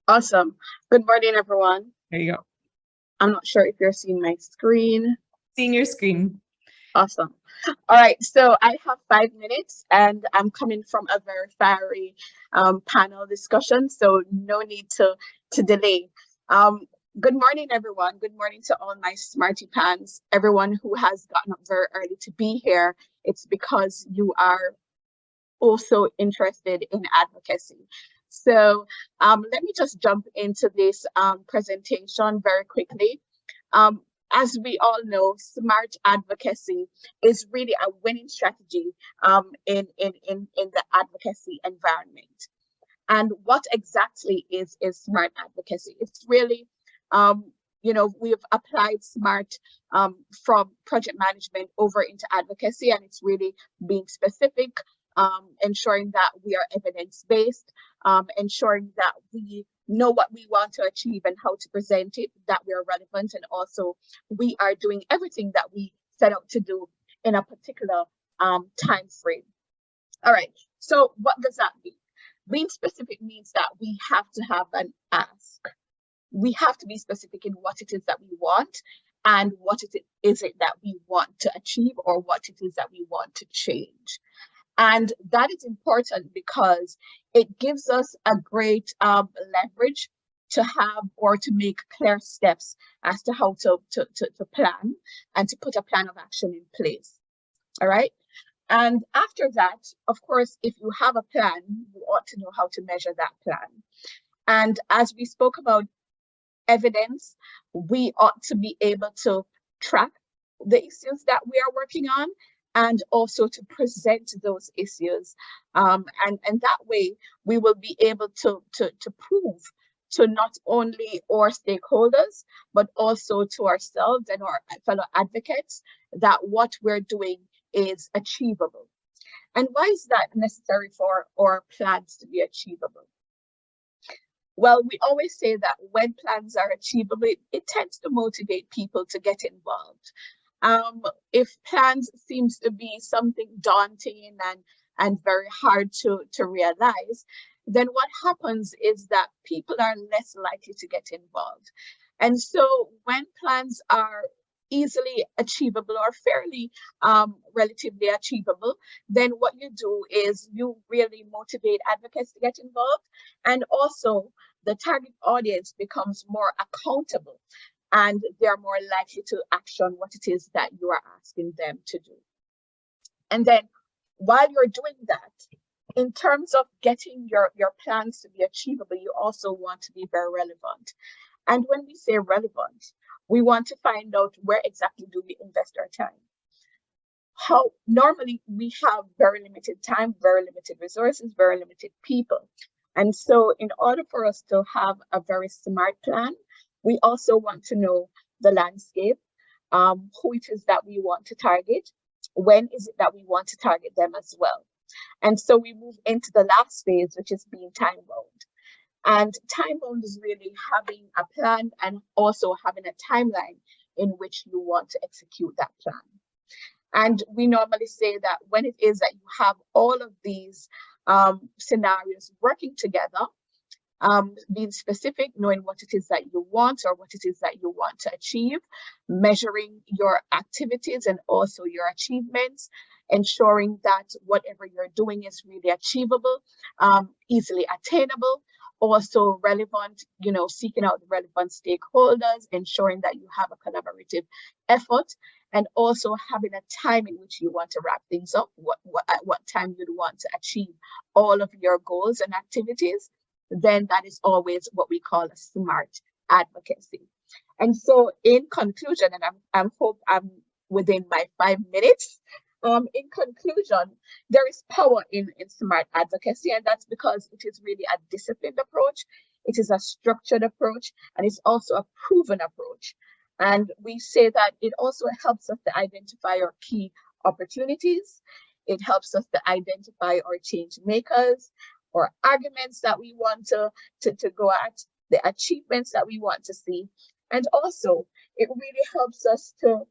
Awesome. Good morning, everyone. There you go. I'm not sure if you're seeing my screen. Seeing your screen. Awesome. All right, so I have 5 minutes and I'm coming from a very fiery panel discussion, so no need to delay. Good morning, everyone. Good morning to all my smarty pants, everyone who has gotten up very early to be here. It's because you are also interested in advocacy. So let me just jump into this presentation very quickly. As we all know, smart advocacy is really a winning strategy in the advocacy environment. And what exactly is smart advocacy? It's really, we've applied smart from project management over into advocacy, and it's really being specific, ensuring that we are evidence-based, ensuring that we know what we want to achieve and how to present it, that we are relevant, and also we are doing everything that we set out to do in a particular time frame. All right, so what does that mean? Being specific means that we have to have an ask. We have to be specific in what it is that we want and what is it that we want to achieve, or what it is that we want to change. And that is important because it gives us a great leverage to have or to make clear steps as to how to plan and to put a plan of action in place. All right. And after that, of course, if you have a plan, you ought to know how to measure that plan. And as we spoke about evidence, we ought to be able to track the issues that we are working on, and also to present those issues. And that way, we will be able to prove to not only our stakeholders, but also to ourselves and our fellow advocates that what we're doing is achievable. And why is that necessary for our plans to be achievable? Well, we always say that when plans are achievable, it tends to motivate people to get involved. If plans seems to be something daunting and very hard to realize, then what happens is that people are less likely to get involved. And so when plans are easily achievable or fairly relatively achievable, then what you do is you really motivate advocates to get involved, and also the target audience becomes more accountable, and they're more likely to action what it is that you are asking them to do. And then while you're doing that, in terms of getting your plans to be achievable, you also want to be very relevant. And when we say relevant, we want to find out where exactly do we invest our time. How normally we have very limited time, very limited resources, very limited people. And so in order for us to have a very smart plan, we also want to know the landscape, who it is that we want to target, when is it that we want to target them as well. And so we move into the last phase, which is being time bound. And time bound is really having a plan and also having a timeline in which you want to execute that plan. And we normally say that when it is that you have all of these scenarios working together, being specific, knowing what it is that you want or what it is that you want to achieve, measuring your activities and also your achievements, ensuring that whatever you're doing is really achievable, easily attainable, also relevant, seeking out the relevant stakeholders, ensuring that you have a collaborative effort, and also having a time in which you want to wrap things up, at what time you'd want to achieve all of your goals and activities, then that is always what we call a smart advocacy. And so in conclusion, and I hope I'm within my 5 minutes, in conclusion, there is power in smart advocacy, and that's because it is really a disciplined approach, it is a structured approach, and it's also a proven approach. And we say that it also helps us to identify our key opportunities. It helps us to identify our change makers, or arguments that we want to go at, the achievements that we want to see. And also, it really helps us to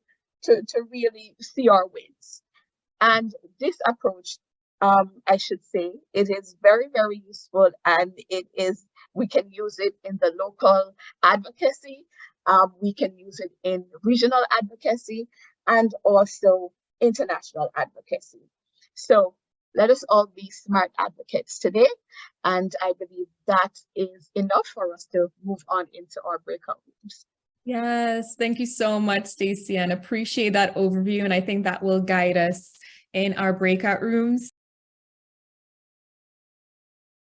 really see our wins. And this approach, I should say, it is very, very useful, and it is We can use it in the local advocacy. We can use it in regional advocacy and also international advocacy. So let us all be smart advocates today. And I believe that is enough for us to move on into our breakout rooms. Yes, thank you so much, Stacey, and appreciate that overview. And I think that will guide us in our breakout rooms.